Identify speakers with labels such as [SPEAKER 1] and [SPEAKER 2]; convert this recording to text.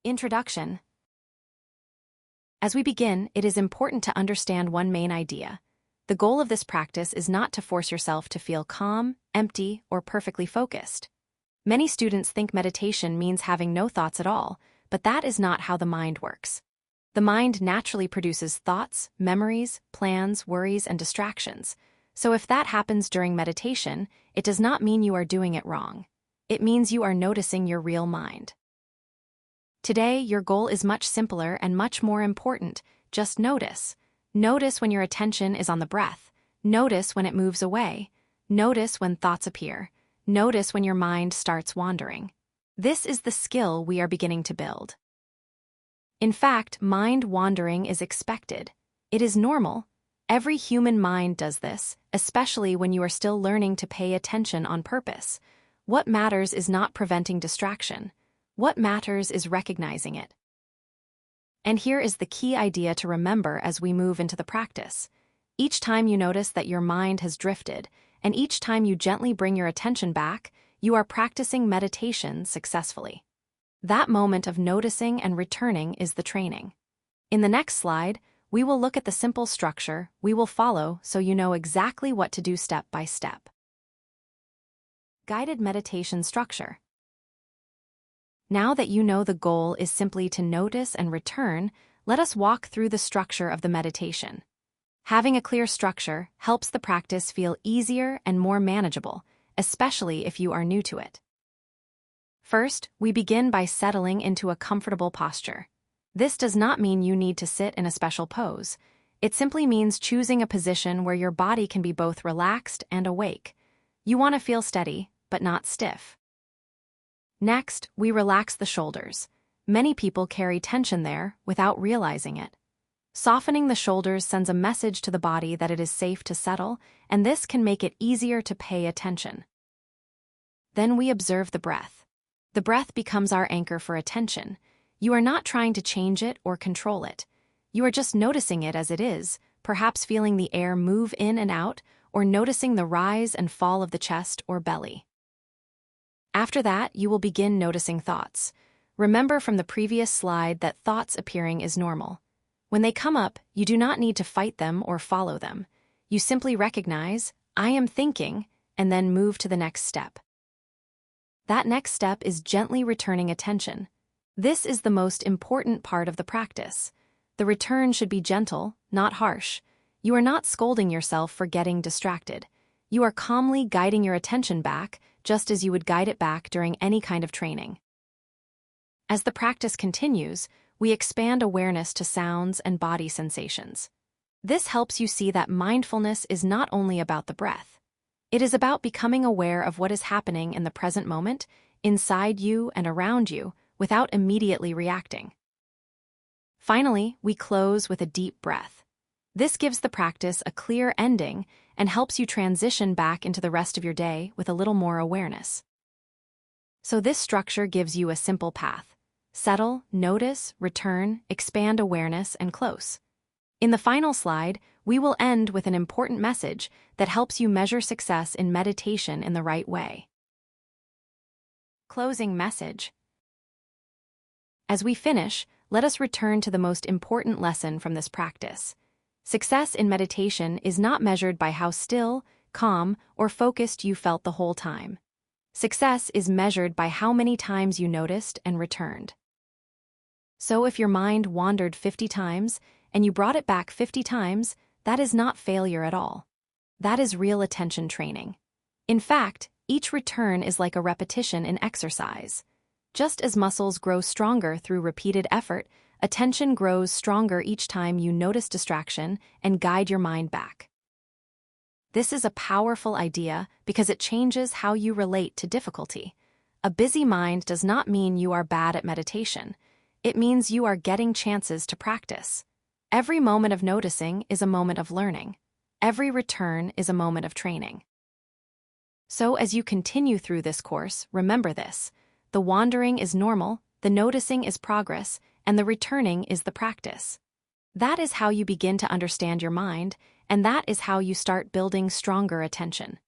[SPEAKER 1] Introduction. As we begin, it is important to understand one main idea. The goal of this practice is not to force yourself to feel calm, empty, or perfectly focused. Many students think meditation means having no thoughts at all, but that is not how the mind works. The mind naturally produces thoughts, memories, plans, worries, and distractions. So if that happens during meditation, it does not mean you are doing it wrong. It means you are noticing your real mind. Today, your goal is much simpler and much more important. Just notice. Notice when your attention is on the breath. Notice when it moves away. Notice when thoughts appear. Notice when your mind starts wandering. This is the skill we are beginning to build. In fact, mind wandering is expected. It is normal. Every human mind does this, especially when you are still learning to pay attention on purpose. What matters is not preventing distraction. What matters is recognizing it. And here is the key idea to remember as we move into the practice. Each time you notice that your mind has drifted, and each time you gently bring your attention back, you are practicing meditation successfully. That moment of noticing and returning is the training. In the next slide, we will look at the simple structure we will follow so you know exactly what to do step by step. Guided meditation structure. Now that you know the goal is simply to notice and return, let us walk through the structure of the meditation. Having a clear structure helps the practice feel easier and more manageable, especially if you are new to it. First, we begin by settling into a comfortable posture. This does not mean you need to sit in a special pose. It simply means choosing a position where your body can be both relaxed and awake. You want to feel steady, but not stiff. Next, we relax the shoulders. Many people carry tension there without realizing it. Softening the shoulders sends a message to the body that it is safe to settle, and this can make it easier to pay attention. Then we observe the breath. The breath becomes our anchor for attention. You are not trying to change it or control it. You are just noticing it as it is, perhaps feeling the air move in and out, or noticing the rise and fall of the chest or belly. After that, you will begin noticing thoughts. Remember from the previous slide that thoughts appearing is normal. When they come up, you do not need to fight them or follow them. You simply recognize, I am thinking, and then move to the next step. That next step is gently returning attention. This is the most important part of the practice. The return should be gentle, not harsh. You are not scolding yourself for getting distracted. You are calmly guiding your attention back, just as you would guide it back during any kind of training. As the practice continues, we expand awareness to sounds and body sensations. This helps you see that mindfulness is not only about the breath. It is about becoming aware of what is happening in the present moment, inside you and around you, without immediately reacting. Finally, we close with a deep breath. This gives the practice a clear ending and helps you transition back into the rest of your day with a little more awareness. So this structure gives you a simple path. Settle, notice, return, expand awareness, and close. In the final slide, we will end with an important message that helps you measure success in meditation in the right way. Closing message. As we finish, let us return to the most important lesson from this practice. Success in meditation is not measured by how still, calm, or focused you felt the whole time. Success is measured by how many times you noticed and returned. So if your mind wandered 50 times and you brought it back 50 times, that is not failure at all. That is real attention training. In fact, each return is like a repetition in exercise. Just as muscles grow stronger through repeated effort, attention grows stronger each time you notice distraction and guide your mind back. This is a powerful idea because it changes how you relate to difficulty. A busy mind does not mean you are bad at meditation. It means you are getting chances to practice. Every moment of noticing is a moment of learning. Every return is a moment of training. So as you continue through this course, remember this. The wandering is normal, the noticing is progress, and the returning is the practice. That is how you begin to understand your mind, and that is how you start building stronger attention.